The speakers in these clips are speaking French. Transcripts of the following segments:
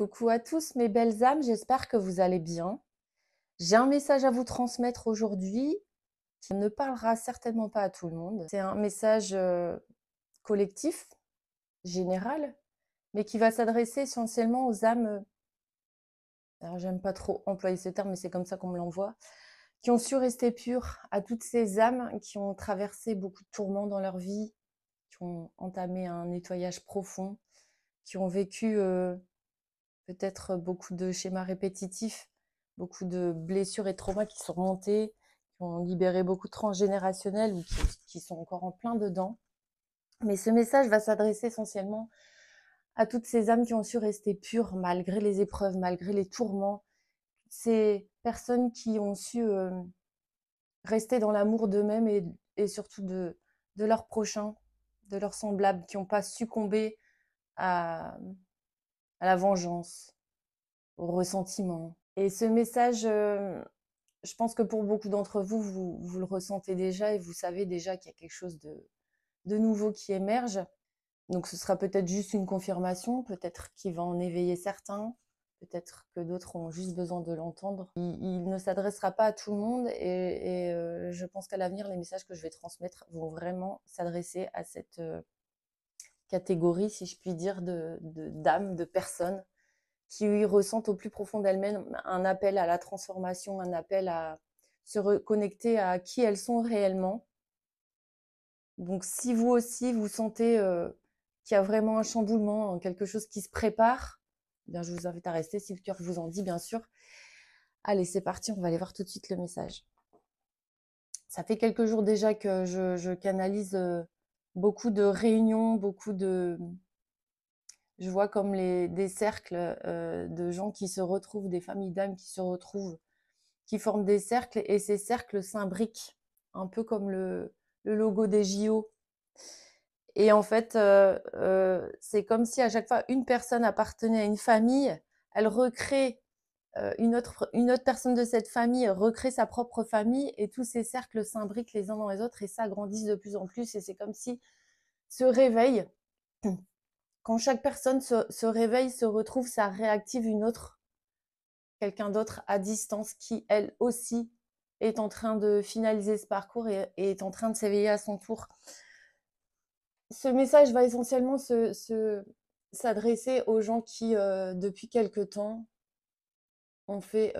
Coucou à tous mes belles âmes, j'espère que vous allez bien. J'ai un message à vous transmettre aujourd'hui qui ne parlera certainement pas à tout le monde. C'est un message collectif, général, mais qui va s'adresser essentiellement aux âmes, alors j'aime pas trop employer ce terme, mais c'est comme ça qu'on me l'envoie, qui ont su rester pures, à toutes ces âmes qui ont traversé beaucoup de tourments dans leur vie, qui ont entamé un nettoyage profond, qui ont vécu peut-être beaucoup de schémas répétitifs, beaucoup de blessures et traumas qui sont remontés, qui ont libéré beaucoup de transgénérationnels ou qui sont encore en plein dedans. Mais ce message va s'adresser essentiellement à toutes ces âmes qui ont su rester pures malgré les épreuves, malgré les tourments. Ces personnes qui ont su rester dans l'amour d'eux-mêmes et surtout de leurs prochains, de leurs semblables, qui n'ont pas succombé à, à la vengeance, au ressentiment. Et ce message, je pense que pour beaucoup d'entre vous, vous le ressentez déjà et vous savez déjà qu'il y a quelque chose de nouveau qui émerge. Donc ce sera peut-être juste une confirmation, peut-être qu'il va en éveiller certains, peut-être que d'autres ont juste besoin de l'entendre. Il ne s'adressera pas à tout le monde et je pense qu'à l'avenir, les messages que je vais transmettre vont vraiment s'adresser à cette catégorie, si je puis dire, d'âmes, de personnes qui ressentent au plus profond d'elles-mêmes un appel à la transformation, un appel à se reconnecter à qui elles sont réellement. Donc si vous aussi, vous sentez qu'il y a vraiment un chamboulement, quelque chose qui se prépare, eh bien, je vous invite à rester si le cœur vous en dit, bien sûr. Allez, c'est parti, on va aller voir tout de suite le message. Ça fait quelques jours déjà que je canalise beaucoup de réunions, beaucoup de... Je vois comme des cercles de gens qui se retrouvent, des familles d'âmes qui se retrouvent, qui forment des cercles, et ces cercles s'imbriquent, un peu comme le logo des JO. Et en fait, c'est comme si à chaque fois une personne appartenait à une famille, elle recrée une autre personne de cette famille recrée sa propre famille, et tous ces cercles s'imbriquent les uns dans les autres et s'agrandissent de plus en plus. Et c'est comme si ce réveil, quand chaque personne se réveille, se retrouve, ça réactive une autre, quelqu'un d'autre à distance qui, elle aussi, est en train de finaliser ce parcours et est en train de s'éveiller à son tour. Ce message va essentiellement s'adresser aux gens qui, depuis quelque temps, ont fait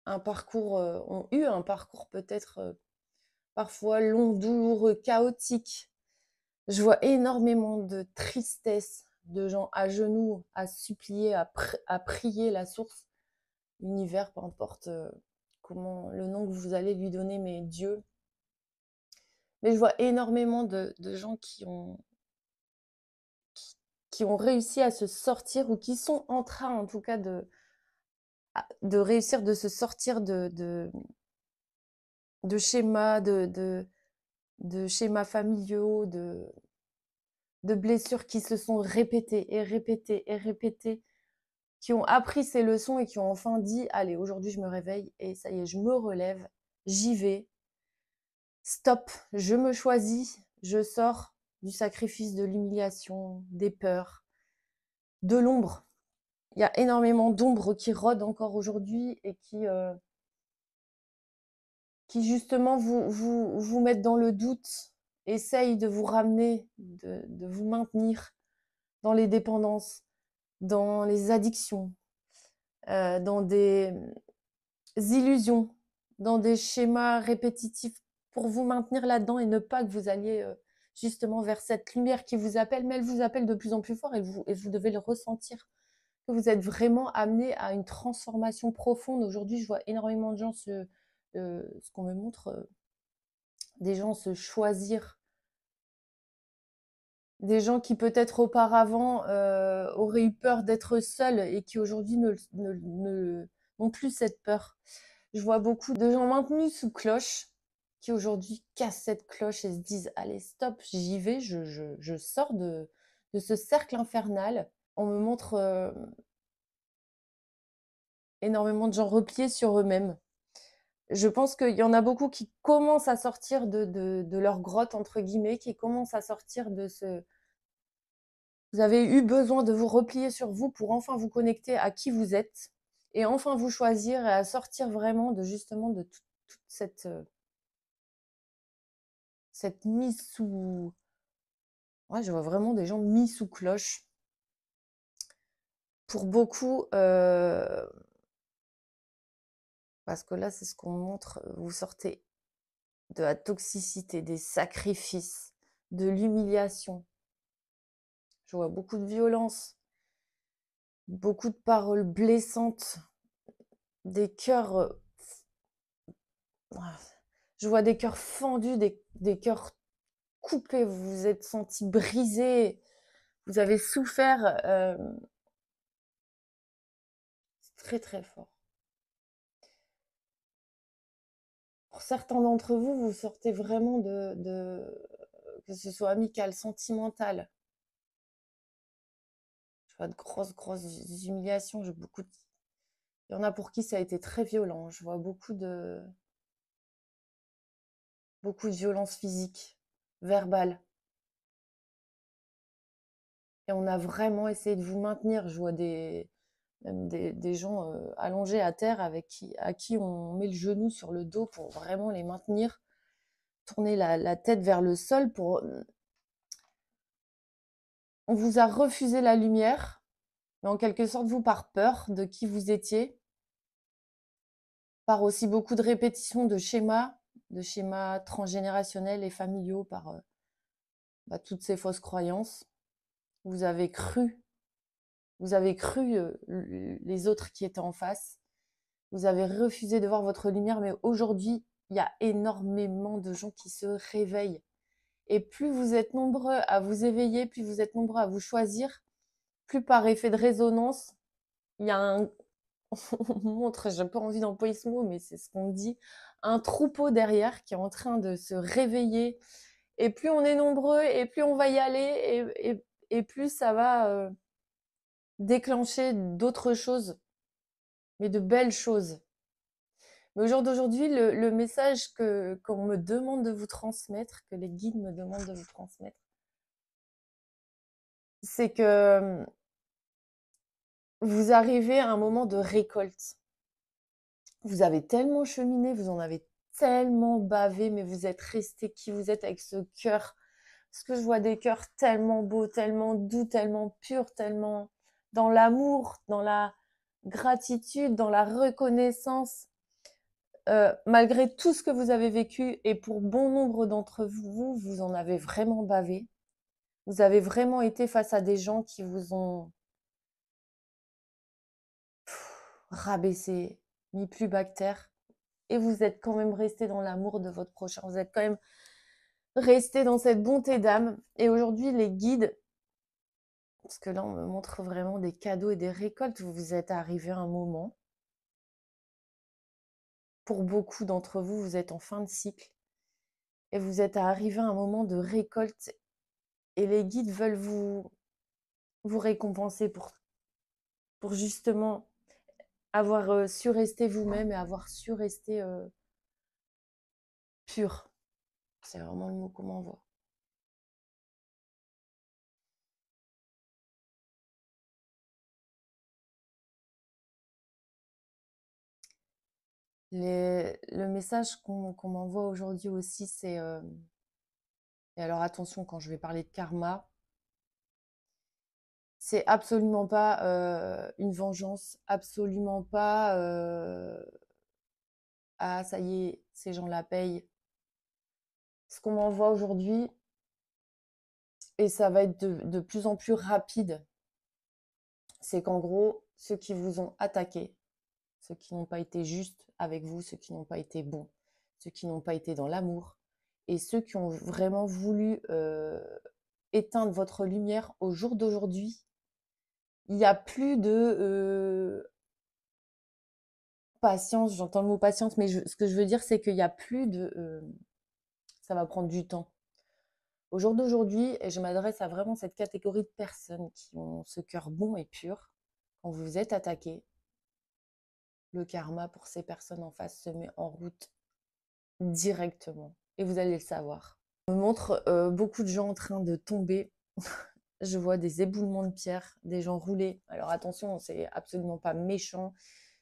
un parcours, ont eu un parcours peut-être parfois long, douloureux, chaotique. Je vois énormément de tristesse, de gens à genoux, à supplier, à prier la source, l'univers, peu importe comment le nom que vous allez lui donner, mais Dieu. Mais je vois énormément de gens qui ont réussi à se sortir, ou qui sont en train en tout cas de réussir de se sortir de schémas, de schémas familiaux, de blessures qui se sont répétées et répétées et répétées, qui ont appris ces leçons et qui ont enfin dit: allez, aujourd'hui je me réveille et ça y est, je me relève, j'y vais, stop, je me choisis, je sors du sacrifice, de l'humiliation, des peurs, de l'ombre. Il y a énormément d'ombres qui rôdent encore aujourd'hui et qui justement vous mettent dans le doute, essayent de vous ramener, de vous maintenir dans les dépendances, dans les addictions, dans des illusions, dans des schémas répétitifs, pour vous maintenir là-dedans et ne pas que vous alliez justement vers cette lumière qui vous appelle, mais elle vous appelle de plus en plus fort, et vous devez le ressentir, que vous êtes vraiment amené à une transformation profonde. Aujourd'hui, je vois énormément de gens ce qu'on me montre, des gens se choisir, des gens qui peut-être auparavant auraient eu peur d'être seuls et qui aujourd'hui n'ont plus cette peur. Je vois beaucoup de gens maintenus sous cloche qui aujourd'hui cassent cette cloche et se disent: allez, stop, j'y vais, je sors de ce cercle infernal. On me montre énormément de gens repliés sur eux-mêmes. Je pense qu'il y en a beaucoup qui commencent à sortir de leur grotte, entre guillemets, qui commencent à sortir Vous avez eu besoin de vous replier sur vous pour enfin vous connecter à qui vous êtes et enfin vous choisir et à sortir vraiment de justement de toute cette mise sous... Ouais, je vois vraiment des gens mis sous cloche. Pour beaucoup, parce que là, c'est ce qu'on montre, vous sortez de la toxicité, des sacrifices, de l'humiliation. Je vois beaucoup de violence, beaucoup de paroles blessantes, des cœurs... je vois des cœurs fendus, des cœurs coupés, vous vous êtes sentis brisés, vous avez souffert. C'est très très fort. Pour certains d'entre vous, vous sortez vraiment que ce soit amical, sentimental. Je vois de grosses humiliations. Il y en a pour qui ça a été très violent. Je vois beaucoup de violence physique, verbale. Et on a vraiment essayé de vous maintenir. Je vois même des gens allongés à terre à qui on met le genou sur le dos pour vraiment les maintenir. Tourner la tête vers le sol pour... On vous a refusé la lumière, mais en quelque sorte, vous, par peur de qui vous étiez, par aussi beaucoup de répétitions de schémas transgénérationnels et familiaux, par toutes ces fausses croyances. Vous avez cru les autres qui étaient en face. Vous avez refusé de voir votre lumière, mais aujourd'hui, il y a énormément de gens qui se réveillent. Et plus vous êtes nombreux à vous éveiller, plus vous êtes nombreux à vous choisir, plus par effet de résonance, il y a on montre, j'ai pas envie d'employer ce mot, mais c'est ce qu'on dit, un troupeau derrière qui est en train de se réveiller. Et plus on est nombreux, et plus on va y aller, et plus ça va déclencher d'autres choses, mais de belles choses. Mais au jour d'aujourd'hui, le message qu'on me demande de vous transmettre, que les guides me demandent de vous transmettre, c'est que vous arrivez à un moment de récolte. Vous avez tellement cheminé, vous en avez tellement bavé, mais vous êtes resté qui vous êtes avec ce cœur. Parce que je vois des cœurs tellement beaux, tellement doux, tellement purs, tellement dans l'amour, dans la gratitude, dans la reconnaissance. Malgré tout ce que vous avez vécu, et pour bon nombre d'entre vous, vous en avez vraiment bavé. Vous avez vraiment été face à des gens qui vous ont rabaissé, mis plus bas que terre. Et vous êtes quand même resté dans l'amour de votre prochain. Vous êtes quand même resté dans cette bonté d'âme. Et aujourd'hui, les guides, parce que là, on me montre vraiment des cadeaux et des récoltes, vous êtes arrivé à un moment. Pour beaucoup d'entre vous, vous êtes en fin de cycle. Et vous êtes arrivé à un moment de récolte. Et les guides veulent vous récompenser pour justement avoir su rester vous-même et avoir su rester pur. C'est vraiment le mot qu'on m'envoie. Le message qu'on m'envoie aujourd'hui aussi, c'est... et alors attention, quand je vais parler de karma, c'est absolument pas une vengeance, absolument pas ah ça y est, ces gens la payent. Ce qu'on m'envoie aujourd'hui, et ça va être de plus en plus rapide, c'est qu'en gros, ceux qui vous ont attaqué, ceux qui n'ont pas été justes avec vous, ceux qui n'ont pas été bons, ceux qui n'ont pas été dans l'amour, et ceux qui ont vraiment voulu éteindre votre lumière au jour d'aujourd'hui, il n'y a plus de patience, j'entends le mot patience, mais ce que je veux dire, c'est qu'il n'y a plus de... ça va prendre du temps. Au jour d'aujourd'hui, et je m'adresse à vraiment cette catégorie de personnes qui ont ce cœur bon et pur, quand vous êtes attaqué, le karma pour ces personnes en face se met en route directement. Et vous allez le savoir. On me montre beaucoup de gens en train de tomber. je vois des éboulements de pierre, des gens rouler. Alors attention, c'est absolument pas méchant,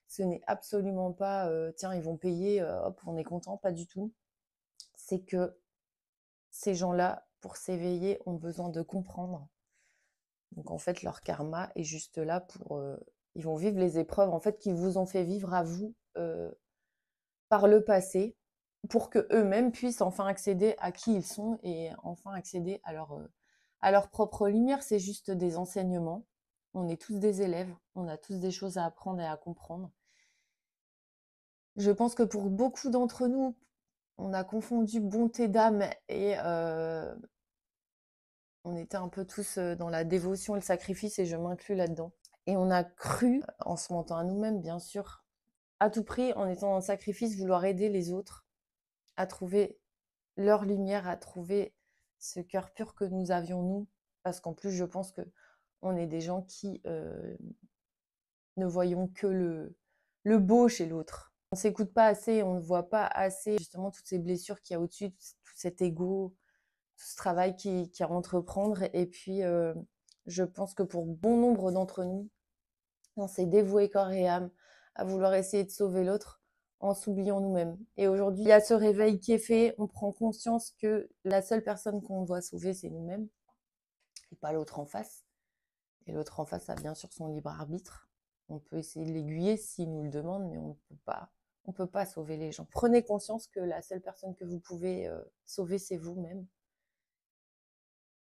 ce n'est absolument pas tiens, ils vont payer, hop, on est content, pas du tout. C'est que ces gens-là, pour s'éveiller, ont besoin de comprendre. Donc en fait, leur karma est juste là pour ils vont vivre les épreuves en fait qu'ils vous ont fait vivre à vous par le passé, pour que eux-mêmes puissent enfin accéder à qui ils sont et enfin accéder à leur propre lumière. C'est juste des enseignements. On est tous des élèves, on a tous des choses à apprendre et à comprendre. Je pense que pour beaucoup d'entre nous, on a confondu bonté d'âme et on était un peu tous dans la dévotion et le sacrifice, et je m'inclus là-dedans. Et on a cru, en se mentant à nous-mêmes, bien sûr, à tout prix, en étant dans le sacrifice, vouloir aider les autres à trouver leur lumière, à trouver ce cœur pur que nous avions nous. Parce qu'en plus, je pense que on est des gens qui ne voyons que le beau chez l'autre. On ne s'écoute pas assez, on ne voit pas assez justement toutes ces blessures qu'il y a au-dessus, tout cet ego, tout ce travail qu'il y a à entreprendre. Et puis, je pense que pour bon nombre d'entre nous, on s'est dévoué corps et âme à vouloir essayer de sauver l'autre en s'oubliant nous-mêmes. Et aujourd'hui, il y a ce réveil qui est fait, on prend conscience que la seule personne qu'on doit sauver, c'est nous-mêmes, et pas l'autre en face. Et l'autre en face a bien sûr son libre arbitre. On peut essayer de l'aiguiller s'il nous le demande, mais on ne peut pas sauver les gens. Prenez conscience que la seule personne que vous pouvez sauver, c'est vous-même.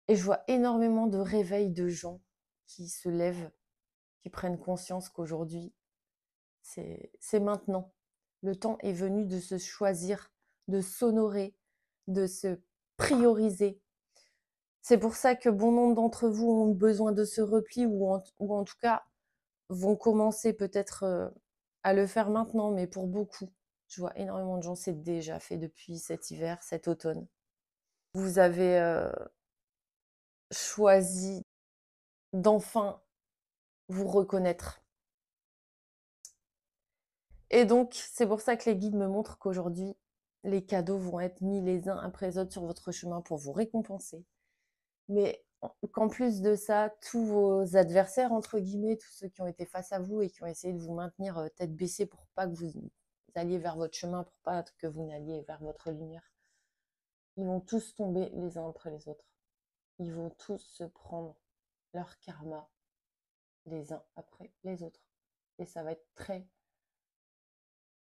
Et je vois énormément de réveils de gens qui se lèvent, qui prennent conscience qu'aujourd'hui, c'est maintenant. Le temps est venu de se choisir, de s'honorer, de se prioriser. C'est pour ça que bon nombre d'entre vous ont besoin de ce repli, ou en tout cas vont commencer peut-être à le faire maintenant, mais pour beaucoup, je vois énormément de gens, c'est déjà fait depuis cet hiver, cet automne. Vous avez choisi d'enfin vous reconnaître. Et donc, c'est pour ça que les guides me montrent qu'aujourd'hui, les cadeaux vont être mis les uns après les autres sur votre chemin pour vous récompenser. Mais qu'en plus de ça, tous vos adversaires, entre guillemets, tous ceux qui ont été face à vous et qui ont essayé de vous maintenir tête baissée pour pas que vous alliez vers votre chemin, pour pas que vous n'alliez vers votre lumière, ils vont tous tomber les uns après les autres. Ils vont tous se prendre leur karma les uns après les autres. Et ça va être très,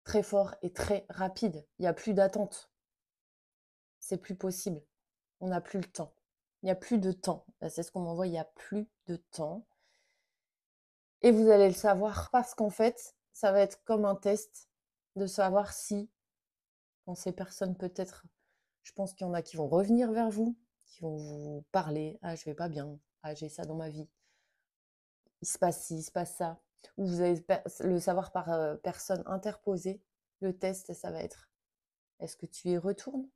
très fort et très rapide. Il n'y a plus d'attente. C'est plus possible. On n'a plus le temps. Il n'y a plus de temps. C'est ce qu'on m'envoie, il n'y a plus de temps. Et vous allez le savoir parce qu'en fait, ça va être comme un test de savoir si, quand ces personnes peut-être, je pense qu'il y en a qui vont revenir vers vous, qui vont vous parler, ah je vais pas bien, ah j'ai ça dans ma vie, il se passe ci, il se passe ça, ou vous allez le savoir par personne interposée. Le test, ça va être, est-ce que tu y retournes?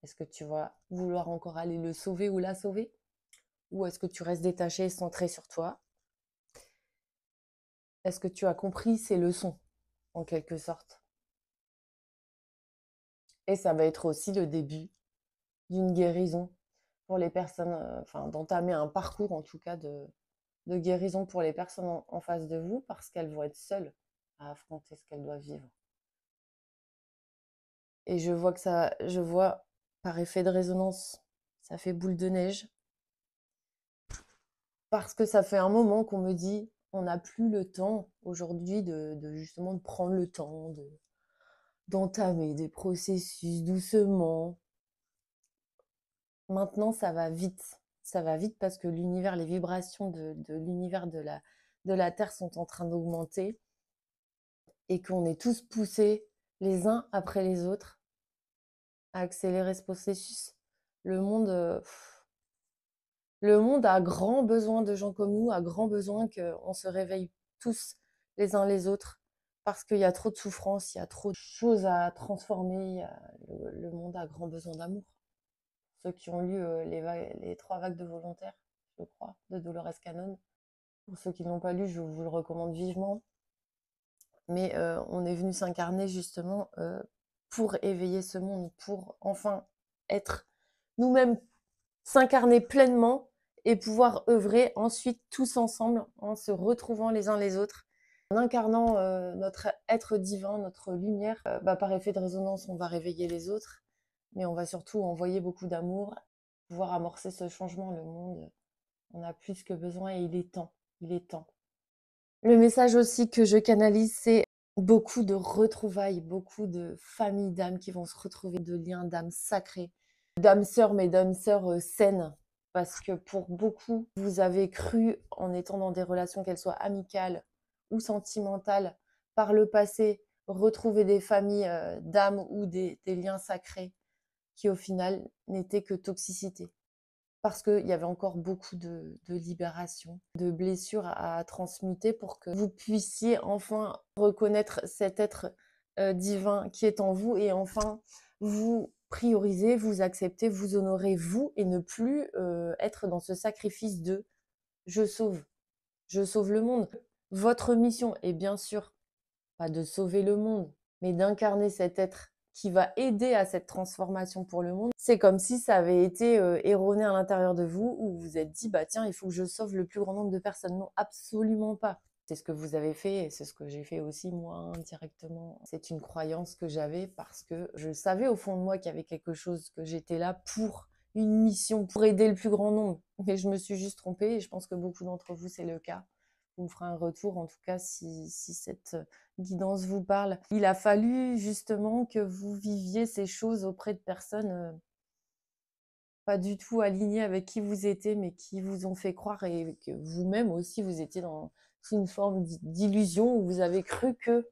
Est-ce que tu vas vouloir encore aller le sauver ou la sauver? Ou est-ce que tu restes détaché et centré sur toi? Est-ce que tu as compris ces leçons, en quelque sorte? Et ça va être aussi le début d'une guérison pour les personnes, enfin d'entamer un parcours en tout cas de guérison pour les personnes en face de vous, parce qu'elles vont être seules à affronter ce qu'elles doivent vivre. Et je vois je vois par effet de résonance, ça fait boule de neige, parce que ça fait un moment qu'on me dit, on n'a plus le temps aujourd'hui de justement de prendre le temps, d'entamer des processus doucement. Maintenant, ça va vite. Ça va vite parce que l'univers, les vibrations de l'univers de la Terre sont en train d'augmenter, et qu'on est tous poussés les uns après les autres à accélérer ce processus. Le monde, le monde a grand besoin de gens comme nous, a grand besoin qu'on se réveille tous les uns les autres, parce qu'il y a trop de souffrance, il y a trop de choses à transformer. Le monde a grand besoin d'amour. Ceux qui ont lu les 3 vagues de volontaires, je crois, de Dolores Cannon. Pour ceux qui ne l'ont pas lu, je vous le recommande vivement. Mais on est venu s'incarner justement pour éveiller ce monde, pour enfin être nous-mêmes, s'incarner pleinement et pouvoir œuvrer ensuite tous ensemble en se retrouvant les uns les autres, en incarnant notre être divin, notre lumière. Par effet de résonance, on va réveiller les autres, mais on va surtout envoyer beaucoup d'amour, pouvoir amorcer ce changement. Le monde on a plus que besoin et il est temps, il est temps. Le message aussi que je canalise, c'est beaucoup de retrouvailles, beaucoup de familles d'âmes qui vont se retrouver, de liens d'âmes sacrés, d'âmes sœurs, mais d'âmes sœurs saines. Parce que pour beaucoup, vous avez cru, en étant dans des relations, qu'elles soient amicales ou sentimentales, par le passé, retrouver des familles d'âmes ou des liens sacrés qui, au final, n'étaient que toxicité. Parce qu'il y avait encore beaucoup de libération, de blessures à transmuter pour que vous puissiez enfin reconnaître cet être divin qui est en vous et enfin vous prioriser, vous accepter, vous honorer vous et ne plus être dans ce sacrifice de je sauve le monde. Votre mission est bien sûr pas de sauver le monde, mais d'incarner cet être qui va aider à cette transformation pour le monde. C'est comme si ça avait été erroné à l'intérieur de vous, où vous vous êtes dit, bah tiens, il faut que je sauve le plus grand nombre de personnes. Non, absolument pas. C'est ce que vous avez fait et c'est ce que j'ai fait aussi moi indirectement. C'est une croyance que j'avais parce que je savais au fond de moi qu'il y avait quelque chose, que j'étais là pour une mission, pour aider le plus grand nombre. Mais je me suis juste trompée et je pense que beaucoup d'entre vous, c'est le cas. Vous me ferez un retour, en tout cas, si cette guidance vous parle. Il a fallu justement que vous viviez ces choses auprès de personnes pas du tout alignées avec qui vous étiez, mais qui vous ont fait croire et que vous-même aussi, vous étiez dans une forme d'illusion où vous avez cru que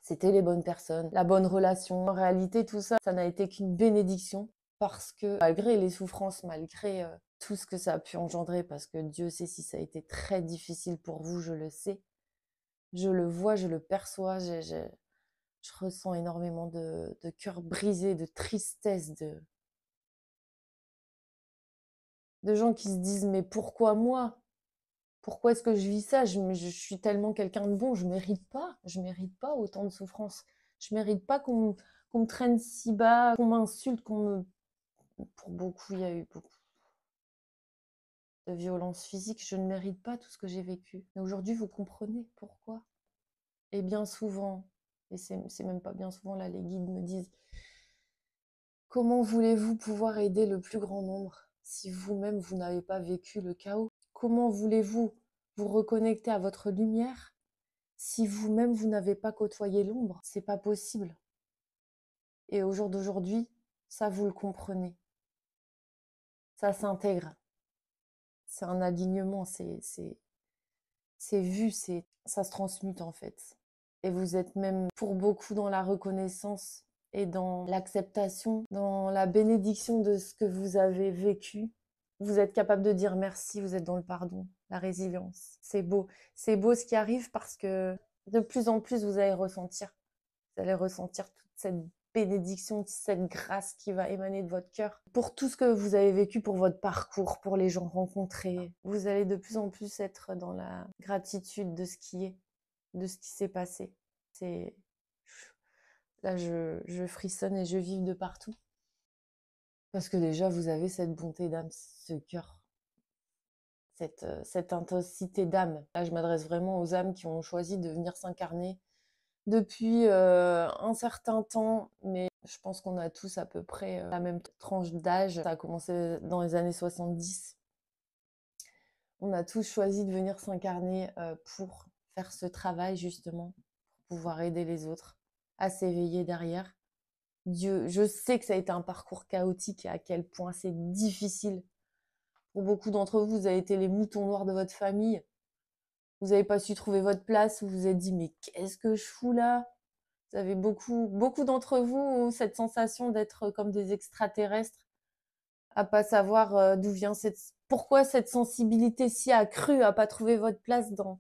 c'était les bonnes personnes, la bonne relation. En réalité, tout ça, ça n'a été qu'une bénédiction parce que malgré les souffrances, malgré tout ce que ça a pu engendrer, parce que Dieu sait si ça a été très difficile pour vous, je le sais. Je le vois, je le perçois, je ressens énormément de cœur brisé, de tristesse, de gens qui se disent mais pourquoi moi? Pourquoi est-ce que je vis ça? Je suis tellement quelqu'un de bon, je mérite pas autant de souffrance. Je mérite pas qu'on me traîne si bas, qu'on m'insulte, qu'on me... Pour beaucoup, il y a eu beaucoup de violences physiques. Je ne mérite pas tout ce que j'ai vécu. Mais aujourd'hui, vous comprenez pourquoi. Et bien souvent, et c'est même pas bien souvent, là, les guides me disent comment voulez-vous pouvoir aider le plus grand nombre si vous-même, vous n'avez pas vécu le chaos? Comment voulez-vous vous reconnecter à votre lumière si vous-même, vous n'avez pas côtoyé l'ombre? C'est pas possible. Et au jour d'aujourd'hui, ça, vous le comprenez. Ça s'intègre. C'est un alignement, c'est vu, ça se transmute en fait. Et vous êtes même pour beaucoup dans la reconnaissance et dans l'acceptation, dans la bénédiction de ce que vous avez vécu. Vous êtes capable de dire merci, vous êtes dans le pardon, la résilience. C'est beau ce qui arrive parce que de plus en plus vous allez ressentir toute cette bénédiction, cette grâce qui va émaner de votre cœur. Pour tout ce que vous avez vécu, pour votre parcours, pour les gens rencontrés, vous allez de plus en plus être dans la gratitude de ce qui est, de ce qui s'est passé. C'est... Là, je frissonne et je vive de partout. Parce que déjà, vous avez cette bonté d'âme, ce cœur, cette intensité d'âme. Là, je m'adresse vraiment aux âmes qui ont choisi de venir s'incarner depuis un certain temps, mais je pense qu'on a tous à peu près la même tranche d'âge. Ça a commencé dans les années 70. On a tous choisi de venir s'incarner pour faire ce travail justement, pour pouvoir aider les autres à s'éveiller derrière. Dieu, je sais que ça a été un parcours chaotique et à quel point c'est difficile. Pour beaucoup d'entre vous, vous avez été les moutons noirs de votre famille. Vous n'avez pas su trouver votre place, vous vous êtes dit mais qu'est-ce que je fous là? Vous avez beaucoup d'entre vous ont cette sensation d'être comme des extraterrestres, à pas savoir d'où vient pourquoi cette sensibilité si accrue, à pas trouver votre place dans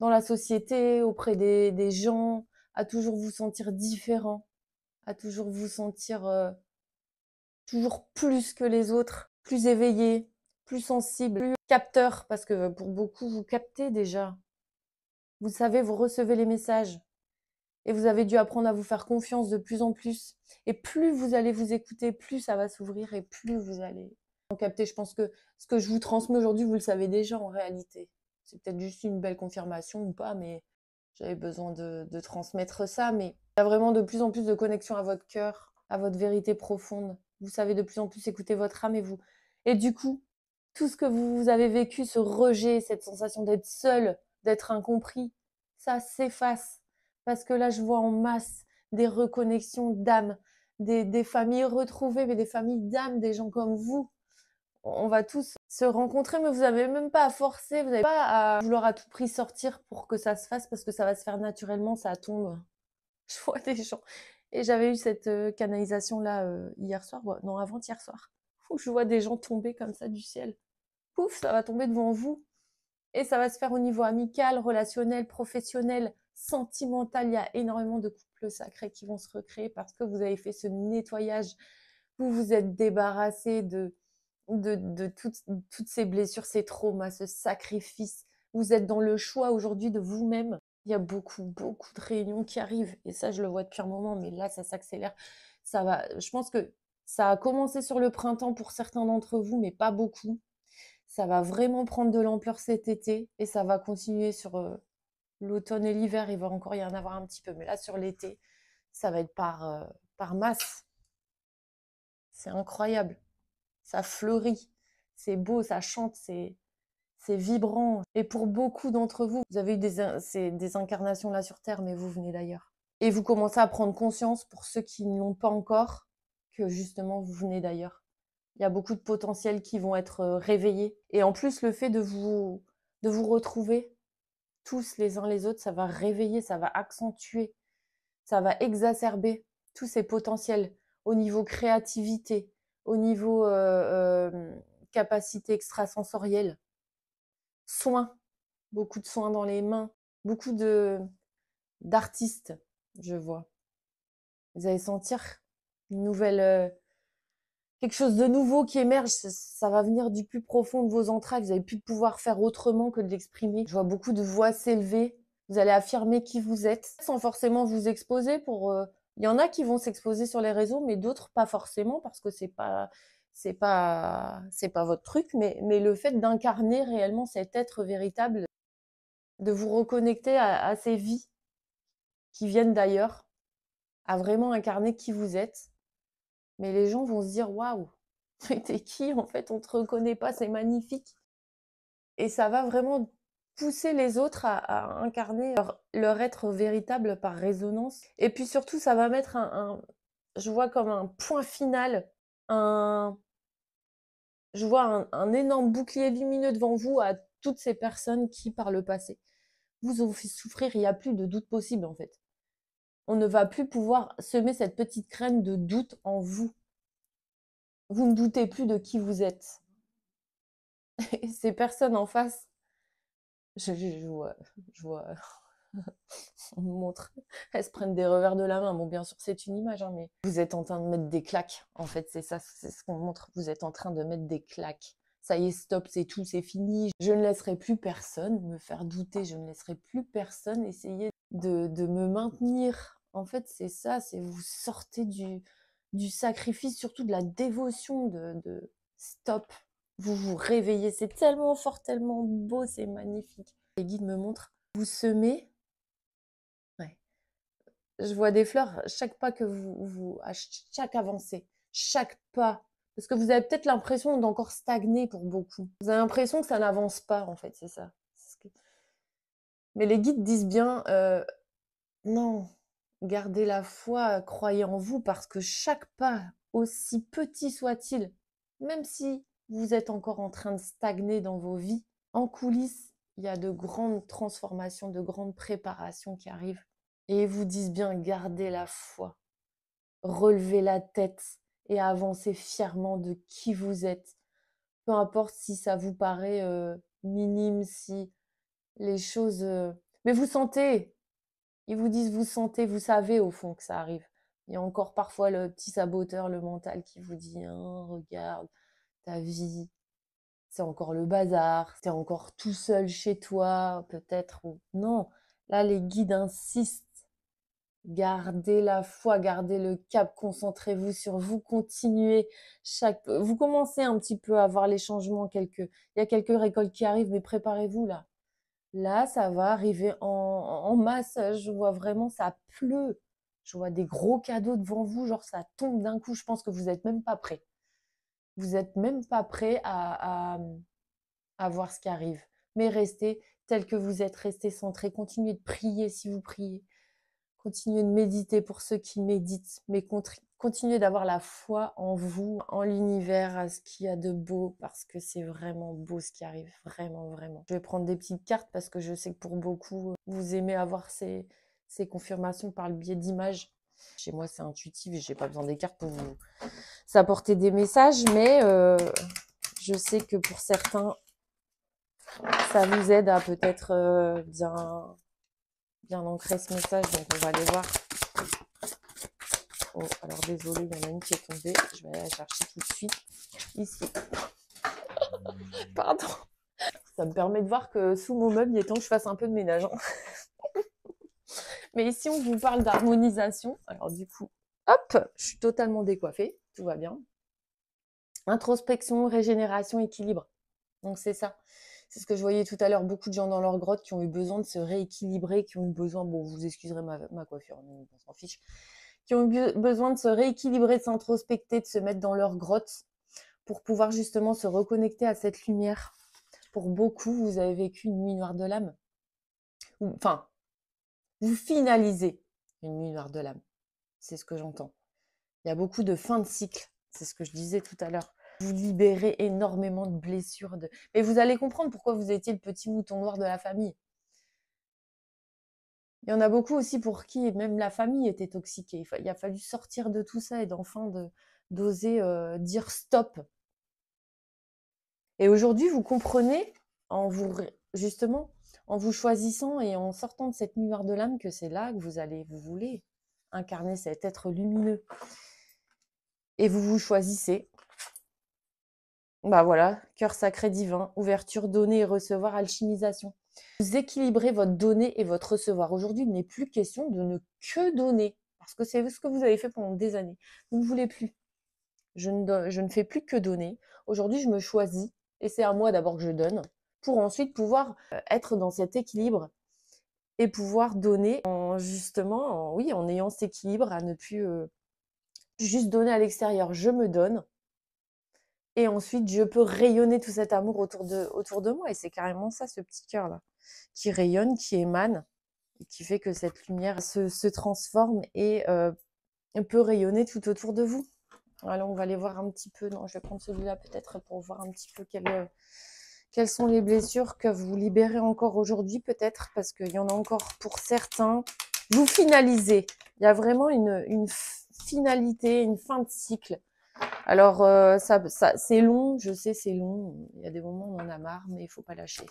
la société, auprès des gens, à toujours vous sentir différent, à toujours vous sentir toujours plus que les autres, plus éveillé, plus sensible, plus capteur, parce que pour beaucoup, vous captez déjà. Vous savez, vous recevez les messages. Et vous avez dû apprendre à vous faire confiance de plus en plus. Et plus vous allez vous écouter, plus ça va s'ouvrir et plus vous allez capté. Je pense que ce que je vous transmets aujourd'hui, vous le savez déjà en réalité. C'est peut-être juste une belle confirmation ou pas, mais j'avais besoin de transmettre ça. Mais il y a vraiment de plus en plus de connexion à votre cœur, à votre vérité profonde. Vous savez de plus en plus écouter votre âme et vous. Et du coup, tout ce que vous avez vécu, ce rejet, cette sensation d'être seul, d'être incompris, ça s'efface. Parce que là, je vois en masse des reconnexions d'âme, des familles retrouvées, mais des familles d'âme, des gens comme vous. On va tous se rencontrer, mais vous n'avez même pas à forcer, vous n'avez pas à vouloir à tout prix sortir pour que ça se fasse, parce que ça va se faire naturellement, ça tombe. Je vois des gens. Et j'avais eu cette canalisation-là hier soir, non, avant-hier soir, où je vois des gens tomber comme ça du ciel. Pouf, ça va tomber devant vous. Et ça va se faire au niveau amical, relationnel, professionnel, sentimental. Il y a énormément de couples sacrés qui vont se recréer parce que vous avez fait ce nettoyage. Vous vous êtes débarrassé de toutes ces blessures, ces traumas, ce sacrifice. Vous êtes dans le choix aujourd'hui de vous-même. Il y a beaucoup, beaucoup de réunions qui arrivent. Et ça, je le vois depuis un moment, mais là, ça s'accélère. Ça va. Je pense que ça a commencé sur le printemps pour certains d'entre vous, mais pas beaucoup. Ça va vraiment prendre de l'ampleur cet été et ça va continuer sur l'automne et l'hiver. Il va encore y en avoir un petit peu, mais là, sur l'été, ça va être par masse. C'est incroyable. Ça fleurit. C'est beau, ça chante, c'est vibrant. Et pour beaucoup d'entre vous, vous avez eu des incarnations là sur Terre, mais vous venez d'ailleurs. Et vous commencez à prendre conscience, pour ceux qui ne l'ont pas encore, que justement, vous venez d'ailleurs. Il y a beaucoup de potentiels qui vont être réveillés. Et en plus, le fait de vous retrouver tous les uns les autres, ça va réveiller, ça va accentuer, ça va exacerber tous ces potentiels au niveau créativité, au niveau capacité extrasensorielle, soins, beaucoup de soins dans les mains, beaucoup d'artistes, je vois. Vous allez sentir une nouvelle... quelque chose de nouveau qui émerge, ça va venir du plus profond de vos entrailles, vous n'allez plus pouvoir faire autrement que de l'exprimer. Je vois beaucoup de voix s'élever, vous allez affirmer qui vous êtes, sans forcément vous exposer il y en a qui vont s'exposer sur les réseaux, mais d'autres pas forcément, parce que c'est pas votre truc, mais le fait d'incarner réellement cet être véritable, de vous reconnecter à ces vies qui viennent d'ailleurs, à vraiment incarner qui vous êtes, mais les gens vont se dire waouh, mais t'es qui en fait, on te reconnaît pas, c'est magnifique. Et ça va vraiment pousser les autres à incarner leur être véritable par résonance. Et puis surtout, ça va mettre je vois comme un point final, je vois un énorme bouclier lumineux devant vous à toutes ces personnes qui, par le passé, vous ont fait souffrir. Il n'y a plus de doute possible en fait. On ne va plus pouvoir semer cette petite graine de doute en vous. Vous ne doutez plus de qui vous êtes. Et ces personnes en face, je vois, on me montre, elles se prennent des revers de la main. Bon, bien sûr, c'est une image, hein, mais vous êtes en train de mettre des claques. En fait, c'est ça, c'est ce qu'on montre. Vous êtes en train de mettre des claques. Ça y est, stop, c'est tout, c'est fini. Je ne laisserai plus personne me faire douter. Je ne laisserai plus personne essayer de me maintenir. En fait, c'est ça, c'est vous sortez du sacrifice, surtout de la dévotion de stop. Vous vous réveillez. C'est tellement fort, tellement beau, c'est magnifique. Les guides me montrent, vous semez. Ouais. Je vois des fleurs, chaque pas que à chaque avancée, chaque pas. Parce que vous avez peut-être l'impression d'encore stagner pour beaucoup. Vous avez l'impression que ça n'avance pas, en fait, c'est ça. Mais les guides disent bien, non, gardez la foi, croyez en vous, parce que chaque pas, aussi petit soit-il, même si vous êtes encore en train de stagner dans vos vies, en coulisses, il y a de grandes transformations, de grandes préparations qui arrivent. Et ils vous disent bien, gardez la foi, relevez la tête et avancez fièrement de qui vous êtes. Peu importe si ça vous paraît minime, si les choses... Mais vous sentez, ils vous disent, vous sentez, vous savez au fond que ça arrive. Il y a encore parfois le petit saboteur, le mental qui vous dit, hein, regarde, ta vie, c'est encore le bazar, t'es encore tout seul chez toi, peut-être. Ou... Non, là, les guides insistent. Gardez la foi, gardez le cap, concentrez-vous sur vous, continuez. Vous commencez un petit peu à voir les changements. Il y a quelques récoltes qui arrivent, mais préparez-vous là. Là, ça va arriver en masse. Je vois vraiment, ça pleut. Je vois des gros cadeaux devant vous, genre ça tombe d'un coup. Je pense que vous n'êtes même pas prêts. Vous n'êtes même pas prêts à voir ce qui arrive. Mais restez tel que vous êtes, restez centrés. Continuez de prier si vous priez. Continuez de méditer pour ceux qui méditent, mais continuez d'avoir la foi en vous, en l'univers, à ce qu'il y a de beau, parce que c'est vraiment beau ce qui arrive, vraiment, vraiment. Je vais prendre des petites cartes parce que je sais que pour beaucoup, vous aimez avoir ces confirmations par le biais d'images. Chez moi, c'est intuitif et j'ai pas besoin des cartes pour vous apporter des messages, mais je sais que pour certains, ça vous aide à peut-être bien ancrer ce message, donc on va aller voir. Oh, alors désolé, il y en a une qui est tombée. Je vais aller la chercher tout de suite. Ici. Pardon. Ça me permet de voir que sous mon meuble, il est temps que je fasse un peu de ménage. Mais ici, on vous parle d'harmonisation. Alors du coup, hop, je suis totalement décoiffée. Tout va bien. Introspection, régénération, équilibre. Donc c'est ça. C'est ce que je voyais tout à l'heure. Beaucoup de gens dans leur grotte qui ont eu besoin de se rééquilibrer, qui ont eu besoin, bon, vous excuserez ma coiffure, on s'en fiche, qui ont eu besoin de se rééquilibrer, de s'introspecter, de se mettre dans leur grotte pour pouvoir justement se reconnecter à cette lumière. Pour beaucoup, vous avez vécu une nuit noire de l'âme. Enfin, vous finalisez une nuit noire de l'âme. C'est ce que j'entends. Il y a beaucoup de fins de cycle. C'est ce que je disais tout à l'heure. Vous libérez énormément de blessures. Mais vous allez comprendre pourquoi vous étiez le petit mouton noir de la famille. Il y en a beaucoup aussi pour qui même la famille était toxiquée. Il a fallu sortir de tout ça et d'oser dire stop. Et aujourd'hui, vous comprenez, justement, en vous choisissant et en sortant de cette nuit noire de l'âme, que c'est là que vous voulez incarner cet être lumineux. Et vous vous choisissez. Bah voilà, cœur sacré divin, ouverture, donner et recevoir, alchimisation. Vous équilibrez votre donner et votre recevoir. Aujourd'hui, il n'est plus question de ne que donner, parce que c'est ce que vous avez fait pendant des années. Vous ne voulez plus. Je ne fais plus que donner. Aujourd'hui, je me choisis, et c'est à moi d'abord que je donne, pour ensuite pouvoir être dans cet équilibre et pouvoir donner en ayant cet équilibre à ne plus juste donner à l'extérieur. Je me donne. Et ensuite, je peux rayonner tout cet amour autour de moi. Et c'est carrément ça, ce petit cœur-là, qui rayonne, qui émane, et qui fait que cette lumière se transforme et peut rayonner tout autour de vous. Alors, on va aller voir un petit peu. Non, je vais prendre celui-là peut-être pour voir un petit peu quelles sont les blessures que vous libérez encore aujourd'hui, peut-être, parce qu'il y en a encore pour certains. Vous finalisez. Il y a vraiment une finalité, une fin de cycle. Alors, c'est long, je sais, c'est long. Il y a des moments où on en a marre, mais il ne faut pas lâcher.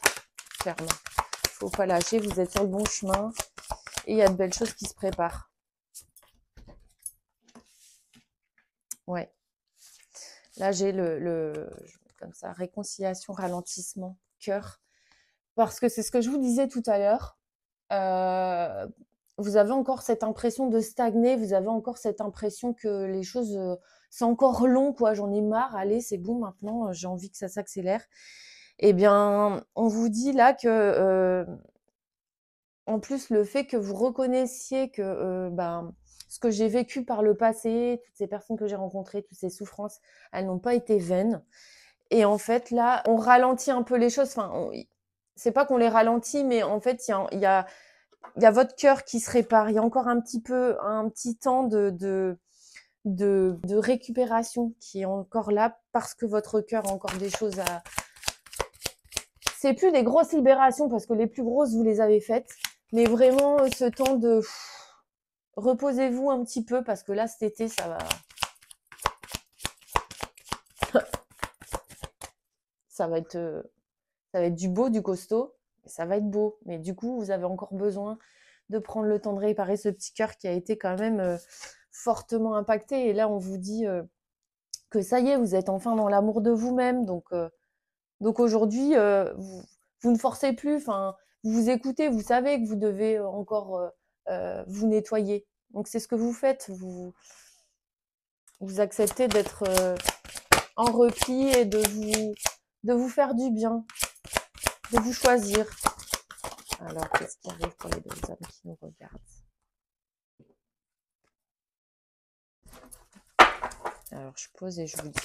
Clairement. Il ne faut pas lâcher, vous êtes sur le bon chemin. Et il y a de belles choses qui se préparent. Ouais. Là, j'ai comme ça, réconciliation, ralentissement, cœur. Parce que c'est ce que je vous disais tout à l'heure. Vous avez encore cette impression de stagner, vous avez encore cette impression que les choses, c'est encore long, quoi. J'en ai marre, allez, c'est bon maintenant, j'ai envie que ça s'accélère. Eh bien, on vous dit là que, en plus, le fait que vous reconnaissiez que ce que j'ai vécu par le passé, toutes ces personnes que j'ai rencontrées, toutes ces souffrances, elles n'ont pas été vaines. Et en fait, là, on ralentit un peu les choses. Enfin, c'est pas qu'on les ralentit, mais en fait, il y a votre cœur qui se répare. Il y a encore un petit temps de récupération qui est encore là parce que votre cœur a encore des choses à. C'est plus des grosses libérations parce que les plus grosses, vous les avez faites. Mais vraiment, ce temps de reposez-vous un petit peu parce que là, cet été, ça va. ça va être du beau, du costaud. Ça va être beau. Mais du coup, vous avez encore besoin de prendre le temps de réparer ce petit cœur qui a été quand même fortement impacté. Et là, on vous dit que ça y est, vous êtes enfin dans l'amour de vous-même. Donc aujourd'hui, vous ne forcez plus. Enfin, vous vous écoutez, vous savez que vous devez encore vous nettoyer. Donc, c'est ce que vous faites. Vous acceptez d'être en repli et de vous faire du bien, de vous choisir. Alors, qu'est-ce qui arrive pour les deux hommes qui nous regardent? Alors, je pose et je vous dis.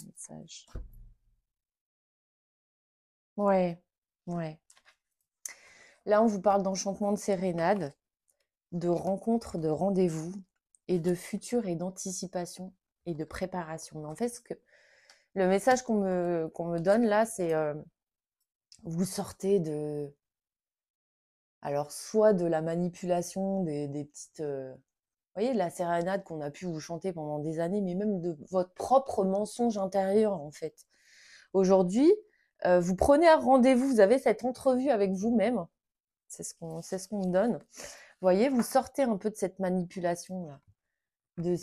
Message. Ouais, ouais. Là, on vous parle d'enchantement, de sérénade, de rencontre, de rendez-vous, et de futur et d'anticipation et de préparation. Mais en fait, le message qu'on me donne là, c'est vous sortez de... Alors, soit de la manipulation des petites... vous voyez, de la sérénade qu'on a pu vous chanter pendant des années, mais même de votre propre mensonge intérieur, en fait. Aujourd'hui, vous prenez un rendez-vous, vous avez cette entrevue avec vous-même. C'est ce qu'on me donne. Vous voyez, vous sortez un peu de cette manipulation-là, de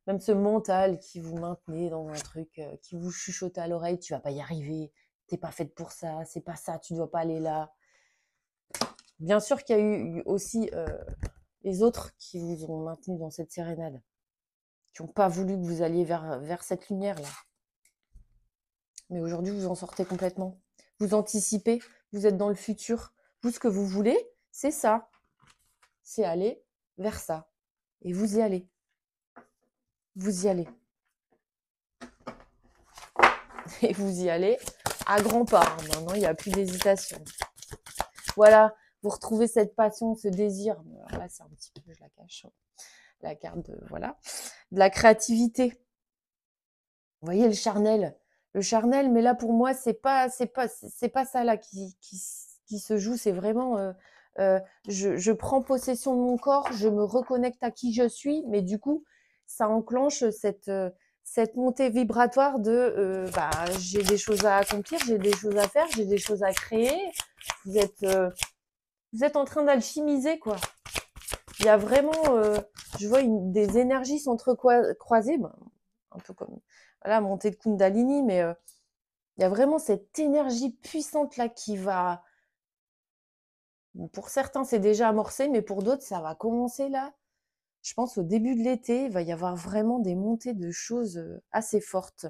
même ce mental qui vous maintenait dans un truc, qui vous chuchotait à l'oreille, tu vas pas y arriver, t'es pas faite pour ça, c'est pas ça, tu dois pas aller là. Bien sûr qu'il y a eu aussi les autres qui vous ont maintenu dans cette sérénade, qui n'ont pas voulu que vous alliez vers cette lumière-là. Mais aujourd'hui, vous en sortez complètement. Vous anticipez, vous êtes dans le futur. Vous, ce que vous voulez, c'est ça. C'est aller vers ça. Et vous y allez. Vous y allez. Et vous y allez à grands pas. Maintenant, il n'y a plus d'hésitation. Voilà, vous retrouvez cette passion, ce désir. Alors là, c'est un petit peu, je la cache. La carte de, voilà, de la créativité. Vous voyez le charnel. Le charnel, mais là, pour moi, c'est pas ça là qui se joue. C'est vraiment, je prends possession de mon corps, je me reconnecte à qui je suis, mais du coup, ça enclenche cette montée vibratoire de j'ai des choses à accomplir, j'ai des choses à faire, j'ai des choses à créer. Vous êtes en train d'alchimiser, quoi. Il y a vraiment, je vois des énergies s'entrecroiser, un peu comme voilà, montée de Kundalini, mais il y a vraiment cette énergie puissante là qui va, pour certains c'est déjà amorcé, mais pour d'autres ça va commencer là. Je pense au début de l'été, il va y avoir vraiment des montées de choses assez fortes.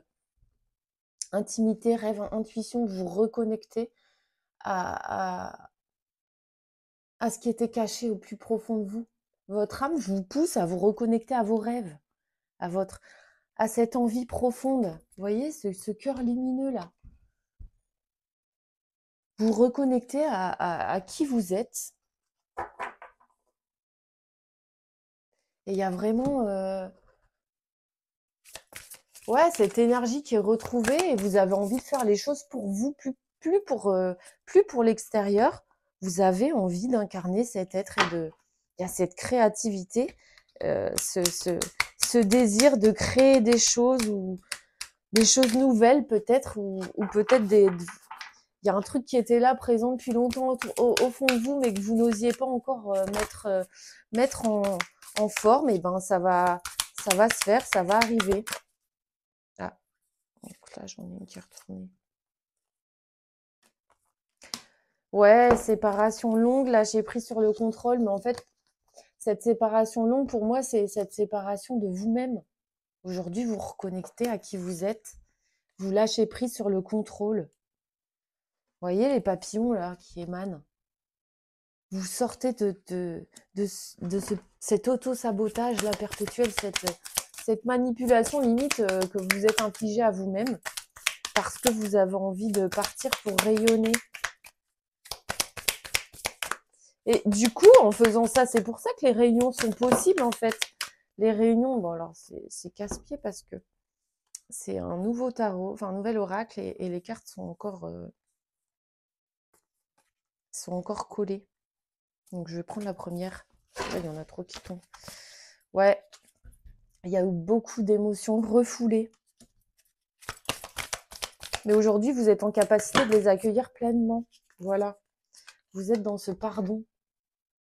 Intimité, rêve, intuition, vous reconnectez à ce qui était caché au plus profond de vous. Votre âme vous pousse à vous reconnecter à vos rêves, à cette envie profonde. Vous voyez, ce cœur lumineux là. Vous reconnectez à qui vous êtes. Et il y a vraiment cette énergie qui est retrouvée et vous avez envie de faire les choses pour vous, plus pour l'extérieur. Vous avez envie d'incarner cet être il y a cette créativité, ce désir de créer des choses ou des choses nouvelles peut-être ou peut-être il y a un truc qui était là, présent depuis longtemps au fond de vous, mais que vous n'osiez pas encore mettre en forme. Et ben ça va se faire, ça va arriver. Ah, donc là j'en ai une qui est retournée. Ouais, séparation longue, lâcher prise sur le contrôle, mais en fait, cette séparation longue, pour moi, c'est cette séparation de vous-même. Aujourd'hui, vous reconnectez à qui vous êtes, vous lâchez prise sur le contrôle. Vous voyez les papillons là qui émanent. Vous sortez de cet auto-sabotage là perpétuel, cette manipulation limite que vous êtes infligée à vous-même parce que vous avez envie de partir pour rayonner. Et du coup, en faisant ça, c'est pour ça que les réunions sont possibles en fait. Les réunions, bon alors c'est casse-pied parce que c'est un nouveau tarot, enfin un nouvel oracle et les cartes sont encore collées. Donc je vais prendre la première. Il y en a trop qui tombent. Ouais, il y a eu beaucoup d'émotions refoulées. Mais aujourd'hui, vous êtes en capacité de les accueillir pleinement. Voilà. Vous êtes dans ce pardon.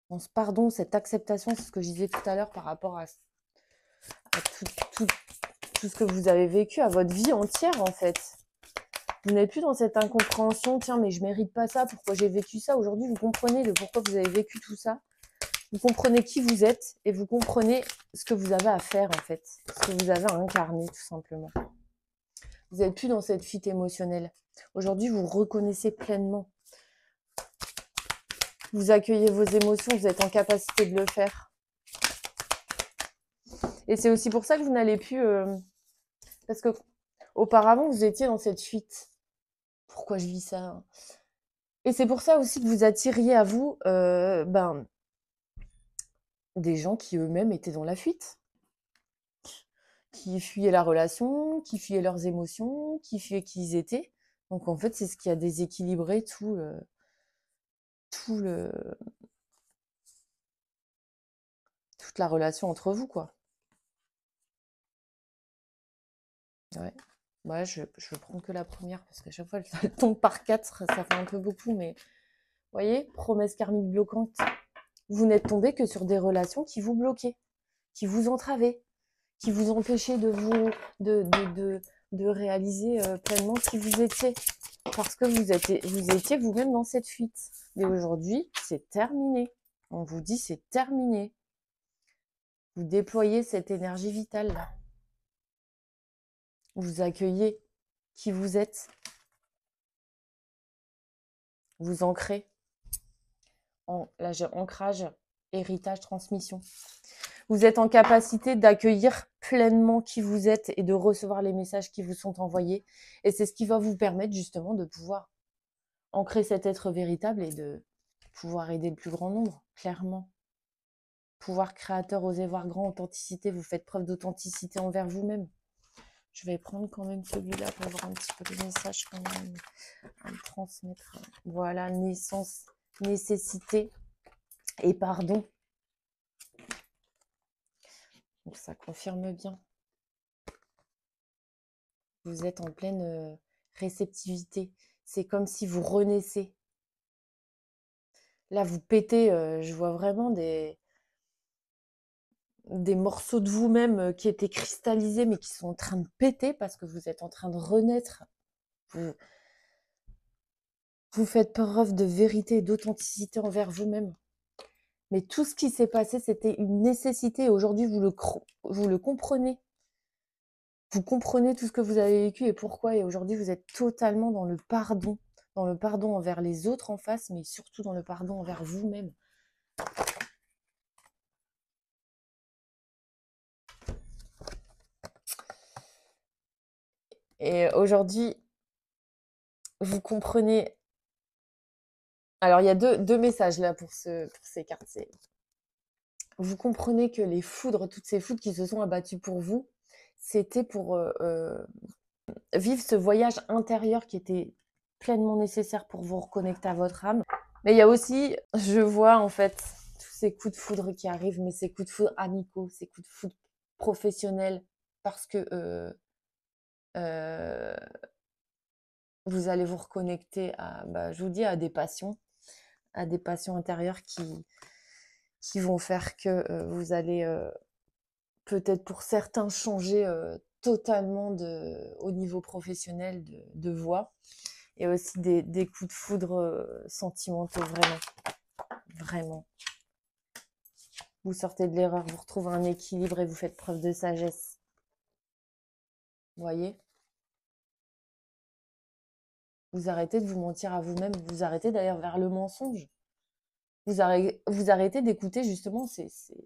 Dans ce pardon, cette acceptation, c'est ce que je disais tout à l'heure par rapport à tout ce que vous avez vécu, à votre vie entière en fait. Vous n'êtes plus dans cette incompréhension, tiens, mais je mérite pas ça, pourquoi j'ai vécu ça. Aujourd'hui, vous comprenez le pourquoi vous avez vécu tout ça. Vous comprenez qui vous êtes et vous comprenez ce que vous avez à faire, en fait. Ce que vous avez à incarner, tout simplement. Vous n'êtes plus dans cette fuite émotionnelle. Aujourd'hui, vous reconnaissez pleinement. Vous accueillez vos émotions, vous êtes en capacité de le faire. Et c'est aussi pour ça que vous n'allez plus... parce que auparavant, vous étiez dans cette fuite. Pourquoi je vis ça? Et c'est pour ça aussi que vous attiriez à vous des gens qui eux-mêmes étaient dans la fuite. Qui fuyaient la relation, qui fuyaient leurs émotions, qui fuyaient qui ils étaient. Donc en fait, c'est ce qui a déséquilibré toute la relation entre vous, quoi. Ouais. Ouais, je vais prendre que la première, parce qu'à chaque fois, elle tombe par 4, ça fait un peu beaucoup, mais... Vous voyez, promesse karmique bloquante. Vous n'êtes tombé que sur des relations qui vous bloquaient, qui vous entravaient, qui vous empêchaient de réaliser pleinement qui vous étiez. Parce que vous étiez vous-même dans cette fuite. Et aujourd'hui, c'est terminé. On vous dit c'est terminé. Vous déployez cette énergie vitale là. Vous accueillez qui vous êtes. Vous ancrez. Là, j'ai ancrage, héritage, transmission. Vous êtes en capacité d'accueillir pleinement qui vous êtes et de recevoir les messages qui vous sont envoyés. Et c'est ce qui va vous permettre justement de pouvoir ancrer cet être véritable et de pouvoir aider le plus grand nombre, clairement. Pouvoir créateur, osez voir grand, authenticité. Vous faites preuve d'authenticité envers vous-même. Je vais prendre quand même celui-là pour voir un petit peu les messages quand même à me transmettre. Voilà, naissance, nécessité et pardon. Donc ça confirme bien. Vous êtes en pleine réceptivité. C'est comme si vous renaissez. Là, vous pétez, je vois vraiment des morceaux de vous-même qui étaient cristallisés, mais qui sont en train de péter parce que vous êtes en train de renaître. Vous faites preuve de vérité et d'authenticité envers vous-même. Mais tout ce qui s'est passé, c'était une nécessité. Aujourd'hui, vous le comprenez. Vous comprenez tout ce que vous avez vécu et pourquoi. Et aujourd'hui, vous êtes totalement dans le pardon. Dans le pardon envers les autres en face, mais surtout dans le pardon envers vous-même. Et aujourd'hui, vous comprenez... Alors, il y a deux messages là pour ces cartes. Vous comprenez que les foudres, toutes ces foudres qui se sont abattues pour vous, c'était pour vivre ce voyage intérieur qui était pleinement nécessaire pour vous reconnecter à votre âme. Mais il y a aussi, je vois en fait, tous ces coups de foudre qui arrivent, mais ces coups de foudre amicaux, ces coups de foudre professionnels, parce que vous allez vous reconnecter à, je vous dis, à des passions intérieures qui vont faire que vous allez peut-être pour certains changer totalement au niveau professionnel de voie et aussi des coups de foudre sentimentaux, vraiment. Vraiment. Vous sortez de l'erreur, vous retrouvez un équilibre et vous faites preuve de sagesse. Vous voyez? Vous arrêtez de vous mentir à vous-même, vous arrêtez d'ailleurs vers le mensonge. Vous arrêtez d'écouter justement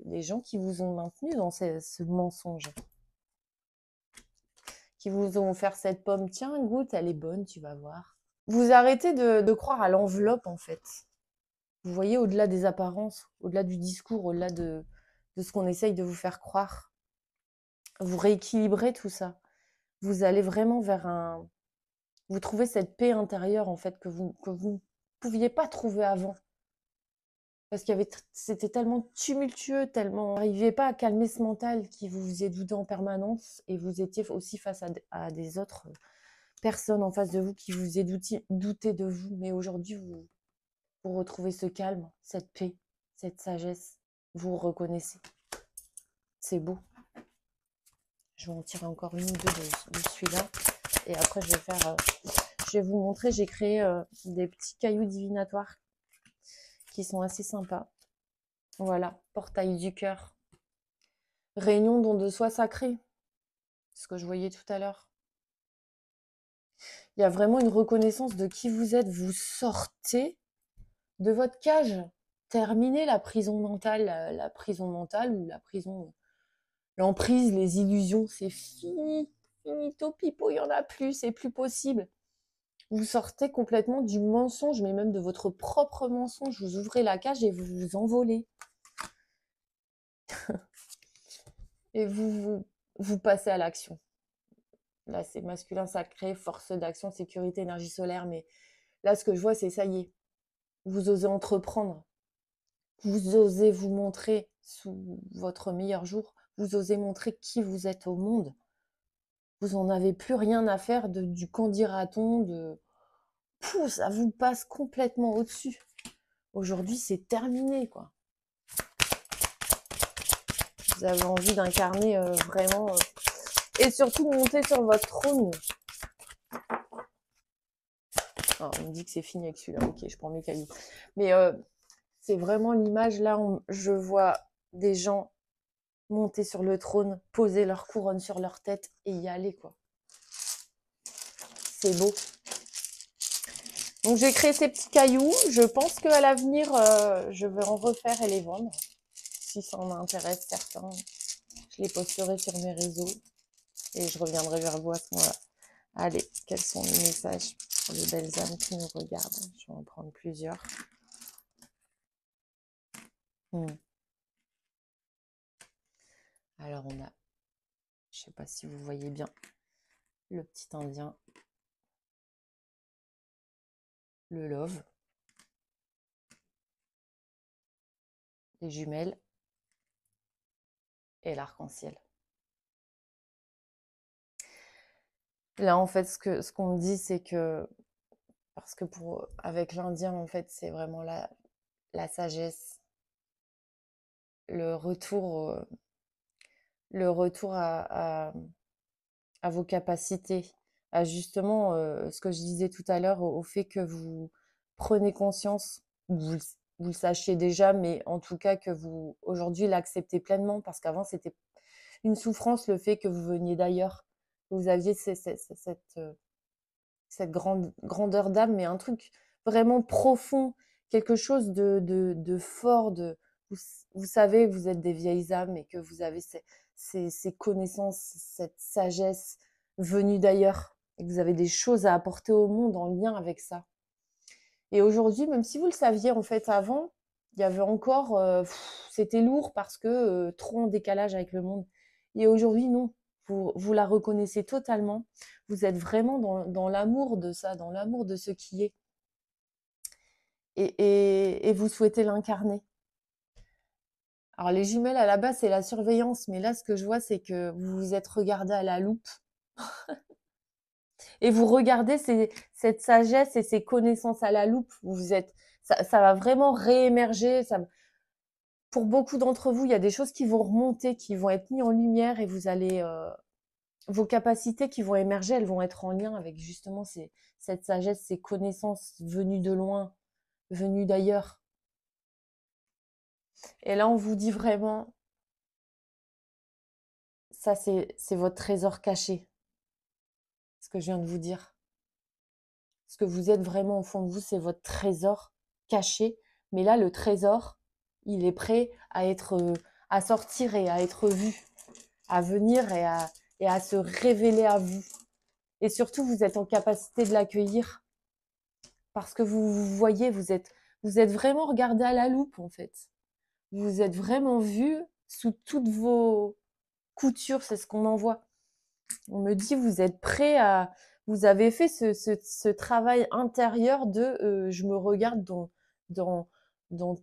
les gens qui vous ont maintenu dans ce mensonge. Qui vous ont offert cette pomme. Tiens, goûte, elle est bonne, tu vas voir. Vous arrêtez de croire à l'enveloppe, en fait. Vous voyez, au-delà des apparences, au-delà du discours, au-delà de ce qu'on essaye de vous faire croire. Vous rééquilibrez tout ça. Vous allez vraiment vers vous trouvez cette paix intérieure, en fait, que vous ne pouviez pas trouver avant. Parce c'était tellement tumultueux, tellement... Vous n'arriviez pas à calmer ce mental qui vous faisait douter en permanence et vous étiez aussi face à des autres personnes en face de vous qui vous faisaient douter de vous. Mais aujourd'hui, vous retrouvez ce calme, cette paix, cette sagesse. Vous vous reconnaissez. C'est beau. Je vais en tirer encore une ou deux de celui-là. Et après, je je vais vous montrer, j'ai créé des petits cailloux divinatoires qui sont assez sympas. Voilà, portail du cœur. Réunion don de soi sacré, ce que je voyais tout à l'heure. Il y a vraiment une reconnaissance de qui vous êtes. Vous sortez de votre cage. Terminez la prison mentale, la prison mentale ou la prison, l'emprise, les illusions, c'est fini. Finito pipo, il n'y en a plus, c'est plus possible. Vous sortez complètement du mensonge, mais même de votre propre mensonge. Vous ouvrez la cage et vous vous envolez. Et vous passez à l'action. Là, c'est masculin sacré, force d'action, sécurité, énergie solaire. Mais là, ce que je vois, c'est ça y est. Vous osez entreprendre. Vous osez vous montrer sous votre meilleur jour. Vous osez montrer qui vous êtes au monde. Vous n'en avez plus rien à faire du qu'en dira-t-on, Pouh, ça vous passe complètement au-dessus. Aujourd'hui, c'est terminé, quoi. Vous avez envie d'incarner vraiment... et surtout, monter sur votre trône. Oh, on me dit que c'est fini avec celui-là. Ok, je prends mes cailloux. Mais c'est vraiment l'image, là, je vois des gens monter sur le trône, poser leur couronne sur leur tête et y aller, quoi. C'est beau. Donc, j'ai créé ces petits cailloux. Je pense qu'à l'avenir, je vais en refaire et les vendre. Si ça en intéresse certains, je les posterai sur mes réseaux et je reviendrai vers vous à ce moment-là. Allez, quels sont les messages pour les belles âmes qui nous regardent? Je vais en prendre plusieurs. Alors, on a, je ne sais pas si vous voyez bien, le petit indien, le love, les jumelles et l'arc-en-ciel. Là, en fait, ce qu'on me dit, c'est que, parce que avec l'indien, en fait, c'est vraiment la sagesse, le retour à vos capacités, à justement ce que je disais tout à l'heure, au fait que vous prenez conscience, vous le sachiez déjà, mais en tout cas que vous, aujourd'hui, l'acceptez pleinement, parce qu'avant, c'était une souffrance, le fait que vous veniez d'ailleurs. Vous aviez cette grandeur d'âme, mais un truc vraiment profond, quelque chose de fort, vous savez que vous êtes des vieilles âmes et que vous avez ces connaissances, cette sagesse venue d'ailleurs, et que vous avez des choses à apporter au monde en lien avec ça. Et aujourd'hui, même si vous le saviez en fait avant, il y avait encore, c'était lourd parce que trop en décalage avec le monde. Et aujourd'hui, non, vous la reconnaissez totalement. Vous êtes vraiment dans l'amour de ça, dans l'amour de ce qui est. Et vous souhaitez l'incarner. Alors les jumelles, à la base, c'est la surveillance. Mais là, ce que je vois, c'est que vous vous êtes regardé à la loupe. Et vous regardez cette sagesse et ces connaissances à la loupe. Ça va vraiment réémerger. Pour beaucoup d'entre vous, il y a des choses qui vont remonter, qui vont être mises en lumière et vous allez... vos capacités qui vont émerger, elles vont être en lien avec justement cette sagesse, ces connaissances venues de loin, venues d'ailleurs. Et là, on vous dit vraiment, ça c'est votre trésor caché, ce que je viens de vous dire. Ce que vous êtes vraiment au fond de vous, c'est votre trésor caché. Mais là, le trésor, il est prêt à sortir et à être vu, à venir et à se révéler à vous. Et surtout, vous êtes en capacité de l'accueillir parce que vous voyez, vous êtes vraiment regardé à la loupe en fait. Vous êtes vraiment vu sous toutes vos coutures, c'est ce qu'on en voit. On me dit, vous avez fait ce travail intérieur de je me regarde dans, dans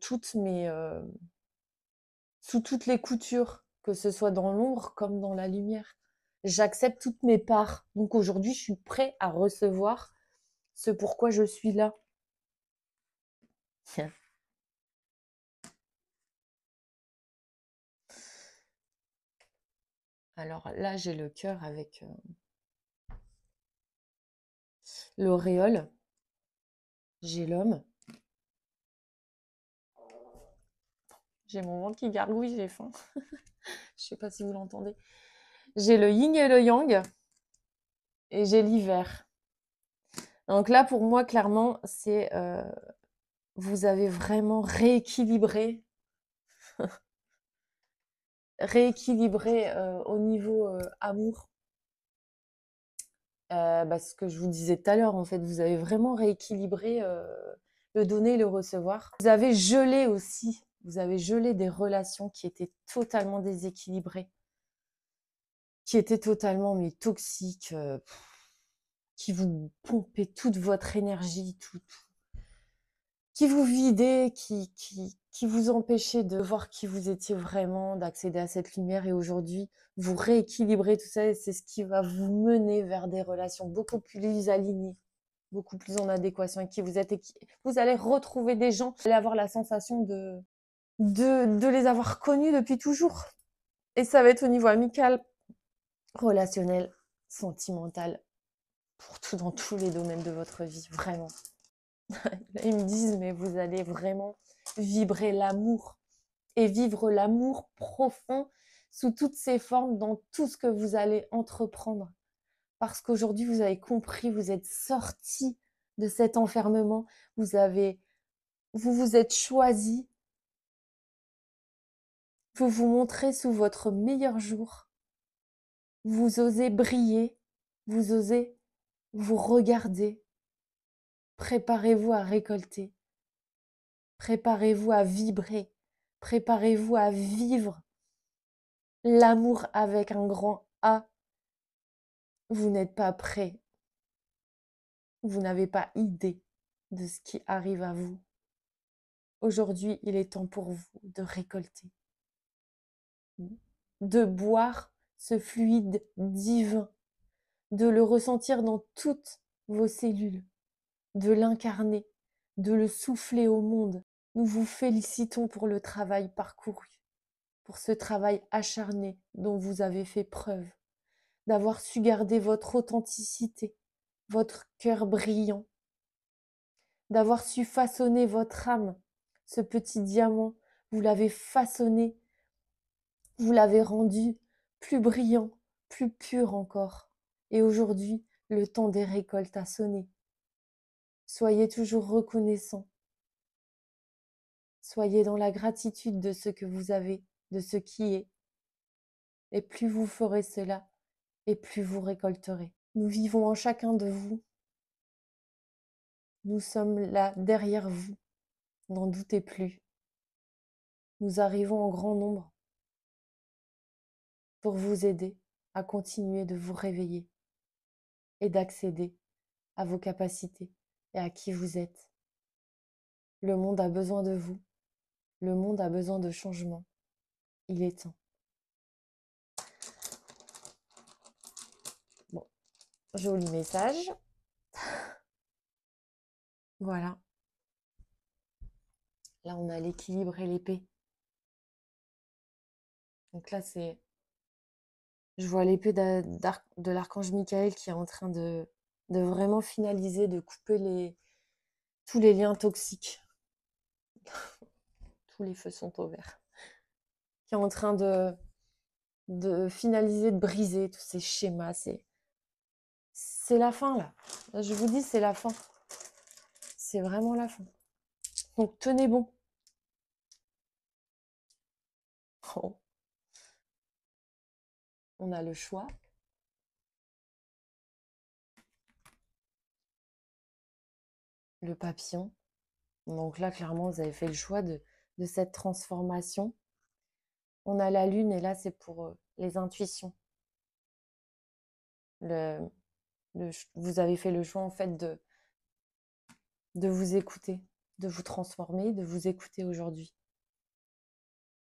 sous toutes les coutures, que ce soit dans l'ombre comme dans la lumière. J'accepte toutes mes parts. Donc aujourd'hui, je suis prêt à recevoir ce pourquoi je suis là. Alors là, j'ai le cœur avec l'auréole, j'ai l'homme, j'ai mon ventre qui gargouille, j'ai faim. Je sais pas si vous l'entendez. J'ai le yin et le yang et j'ai l'hiver. Donc là, pour moi, clairement, c'est vous avez vraiment rééquilibré au niveau amour. Ce que je vous disais tout à l'heure, en fait, vous avez vraiment rééquilibré le donner et le recevoir. Vous avez gelé aussi, vous avez gelé des relations qui étaient totalement déséquilibrées, qui étaient totalement mais toxiques, qui vous pompaient toute votre énergie, qui vous vidaient, qui vous empêchaient de voir qui vous étiez vraiment, d'accéder à cette lumière. Et aujourd'hui, vous rééquilibrez tout ça et c'est ce qui va vous mener vers des relations beaucoup plus alignées, beaucoup plus en adéquation avec qui vous êtes. Et vous allez retrouver des gens, vous allez avoir la sensation de les avoir connus depuis toujours. Et ça va être au niveau amical, relationnel, sentimental, pour tout dans tous les domaines de votre vie, vraiment. Là, ils me disent, mais vous allez vraiment vibrer l'amour et vivre l'amour profond sous toutes ses formes dans tout ce que vous allez entreprendre. Parce qu'aujourd'hui, vous avez compris, vous êtes sorti de cet enfermement, vous vous êtes choisi, vous vous montrez sous votre meilleur jour, vous osez briller, vous osez vous regarder, préparez-vous à récolter. Préparez-vous à vibrer. Préparez-vous à vivre l'amour avec un grand A. Vous n'êtes pas prêt. Vous n'avez pas idée de ce qui arrive à vous. Aujourd'hui, il est temps pour vous de récolter, de boire ce fluide divin, de le ressentir dans toutes vos cellules, de l'incarner, de le souffler au monde. Nous vous félicitons pour le travail parcouru, pour ce travail acharné dont vous avez fait preuve, d'avoir su garder votre authenticité, votre cœur brillant, d'avoir su façonner votre âme, ce petit diamant, vous l'avez façonné, vous l'avez rendu plus brillant, plus pur encore. Et aujourd'hui, le temps des récoltes a sonné. Soyez toujours reconnaissants. Soyez dans la gratitude de ce que vous avez, de ce qui est. Et plus vous ferez cela, et plus vous récolterez. Nous vivons en chacun de vous. Nous sommes là derrière vous. N'en doutez plus. Nous arrivons en grand nombre pour vous aider à continuer de vous réveiller et d'accéder à vos capacités et à qui vous êtes. Le monde a besoin de vous. Le monde a besoin de changement. Il est temps. Bon, joli message. Voilà. Là, on a l'équilibre et l'épée. Donc là, je vois l'épée de l'archange Michael qui est en train de vraiment finaliser, de couper tous les liens toxiques. Tous les feux sont au vert. Qui est en train de finaliser, de briser tous ces schémas. C'est la fin, là. Je vous dis, c'est la fin. C'est vraiment la fin. Donc, tenez bon. Oh. On a le choix. Le papillon. Donc là, clairement, vous avez fait le choix de cette transformation. On a la lune, et là, c'est pour les intuitions. Vous avez fait le choix, en fait, de vous écouter, de vous transformer, de vous écouter aujourd'hui.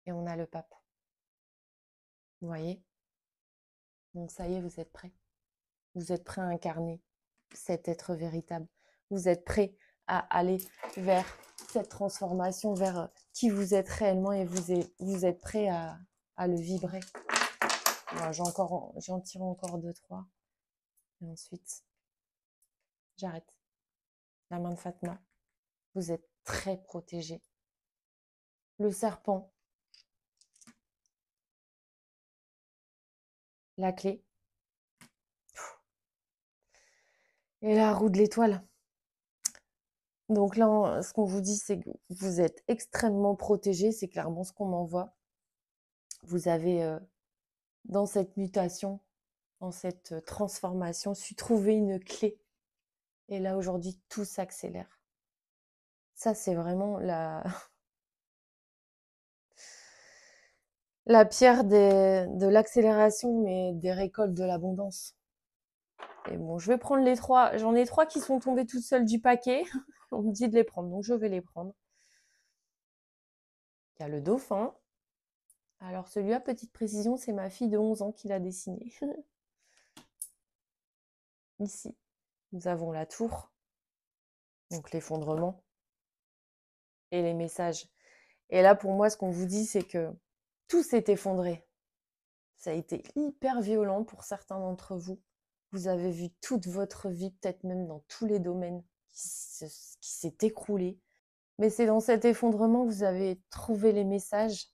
Et on a le pape. Vous voyez? Donc ça y est, vous êtes prêts. Vous êtes prêts à incarner cet être véritable. Vous êtes prêts à aller vers cette transformation, vers qui vous êtes réellement, et vous êtes prêts à le vibrer. J'en tire encore 2, 3. Et ensuite, J'arrête. La main de Fatma. Vous êtes très protégé. Le serpent. La clé. Et la roue de l'étoile. Donc là, ce qu'on vous dit, c'est que vous êtes extrêmement protégé. C'est clairement ce qu'on m'envoie. Vous avez, dans cette mutation, dans cette transformation, su trouver une clé. Et là, aujourd'hui, tout s'accélère. Ça, c'est vraiment la pierre de l'accélération, mais des récoltes de l'abondance. Et bon, je vais prendre les 3. J'en ai 3 qui sont tombés toutes seules du paquet. On me dit de les prendre, donc je vais les prendre. Il y a le dauphin. Alors celui-là, petite précision, c'est ma fille de 11 ans qui l'a dessiné. Ici, nous avons la tour, donc l'effondrement et les messages. Et là, pour moi, ce qu'on vous dit, c'est que tout s'est effondré. Ça a été hyper violent pour certains d'entre vous. Vous avez vu toute votre vie, peut-être même dans tous les domaines, qui s'est écroulée. Mais c'est dans cet effondrement que vous avez trouvé les messages.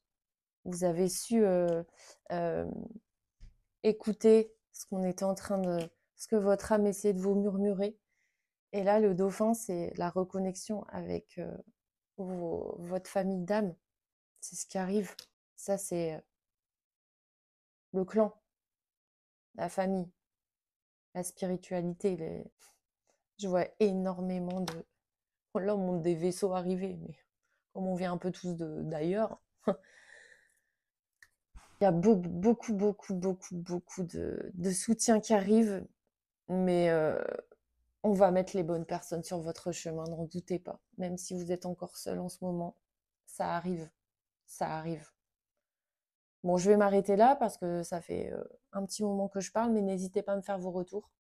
Vous avez su écouter ce qu'on était en train de... ce que votre âme essayait de vous murmurer. Et là, le dauphin, c'est la reconnexion avec votre famille d'âme. C'est ce qui arrive. Ça, c'est le clan, la famille, la spiritualité. Je vois énormément de... Là, on monte des vaisseaux arrivés, mais comme on vient un peu tous d'ailleurs, il y a beaucoup de soutien qui arrive, mais on va mettre les bonnes personnes sur votre chemin, n'en doutez pas. Même si vous êtes encore seul en ce moment, ça arrive, ça arrive. Bon, je vais m'arrêter là parce que ça fait un petit moment que je parle, mais n'hésitez pas à me faire vos retours,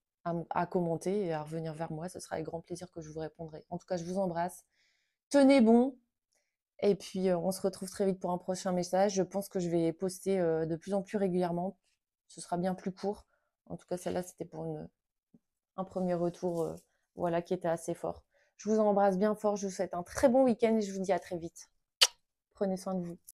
à commenter et à revenir vers moi. Ce sera avec grand plaisir que je vous répondrai. En tout cas, je vous embrasse. Tenez bon. Et puis, on se retrouve très vite pour un prochain message. Je pense que je vais poster de plus en plus régulièrement. Ce sera bien plus court. En tout cas, celle-là, c'était pour un premier retour voilà, qui était assez fort. Je vous embrasse bien fort. Je vous souhaite un très bon week-end et je vous dis à très vite. Prenez soin de vous.